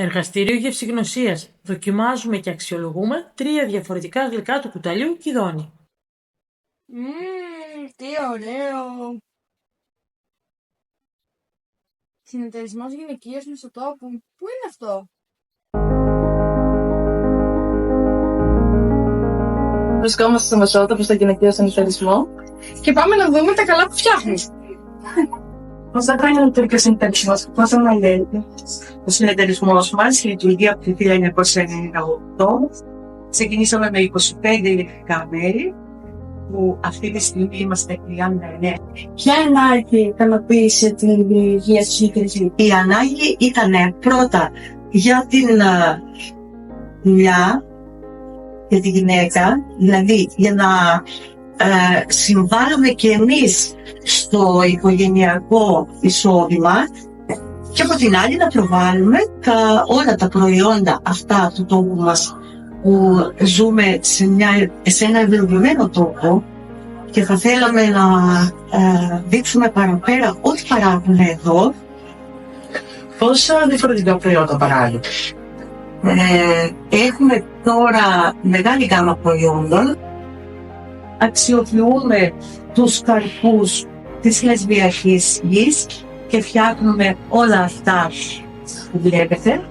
Εργαστήριο γευσηγνωσίας. Δοκιμάζουμε και αξιολογούμε 3 διαφορετικά γλυκά του κουταλιού Κιδώνη. Τι ωραίο! Συνεταιρισμός γυναικείας μισοτόπου. Πού είναι αυτό? Βρισκόμαστε στο Μεσότοπο, στο γυναικείο συνεταιρισμό. Και πάμε να δούμε τα καλά που φτιάχνεις. Πώς θα κάνει ο γυναικείο συνεταιρισμός, πώς θα αναλύεται. Ο συνεταιρισμός μας λειτουργεί από το 1998. Ξεκινήσαμε με 25 ηλεκτρικά μέρη, που αυτή τη στιγμή είμαστε 39. Ποια ανάγκη ικανοποίησε την δημιουργία του συνεταιρισμού? Η ανάγκη ήταν πρώτα για την δουλειά, για τη γυναίκα, δηλαδή για να συμβάλλουμε και εμείς στο οικογενειακό εισόδημα και από την άλλη να προβάλλουμε όλα τα προϊόντα αυτά του τόπου μας που ζούμε σε ένα ευλογημένο τόπο και θα θέλαμε να δείξουμε παραπέρα ό,τι παράγουμε εδώ. Πόσα διαφορετικά προϊόντα παράγει? Έχουμε τώρα μεγάλη γάμα προϊόντων. Αξιοποιούμε τους καρπούς της λεσβιακής γης και φτιάχνουμε όλα αυτά που βλέπετε.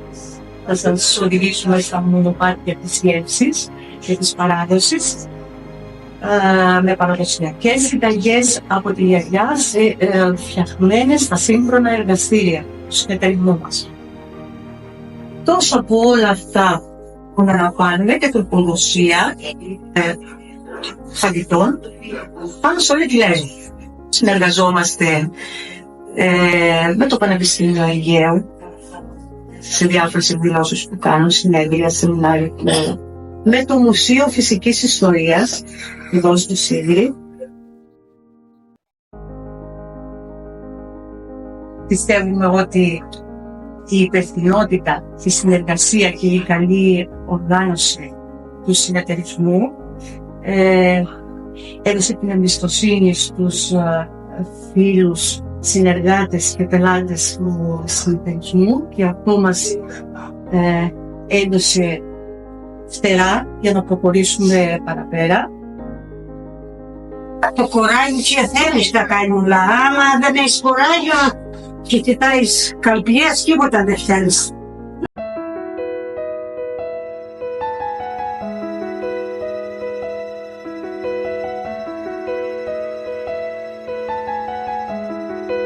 Θα σας οδηγήσουμε στα μονοπάτια της γεύσης και της παράδοσης με παραδοσιακές συνταγές από τη γιαγιά φτιαχμένες στα σύγχρονα εργαστήρια του συνεταιρισμού μας. Τόσο από όλα αυτά που αναλαμβάνουμε και τροφοδοσία φαγητών πάνω σε όλη τη Λέσβο. Συνεργαζόμαστε με το Πανεπιστήμιο Αιγαίου σε διάφορες εκδηλώσεις που κάνουν, συνέδρια, σεμινάρια, με το Μουσείο Φυσικής Ιστορίας εδώ στο Σίδηρη. Πιστεύουμε ότι η υπευθυνότητα, η συνεργασία και η καλή οργάνωση του συνεταιρισμού έδωσε την εμπιστοσύνη στους φίλους, συνεργάτες και πελάτες του συνεταιρισμού και αυτό μας έδωσε φτερά για να προχωρήσουμε παραπέρα. Το κοράγιο και θέλεις να κάνει όλα. Άμα δεν έχεις κοράγιο και κοιτάεις καλπιές, τίποτα δεν θέλεις.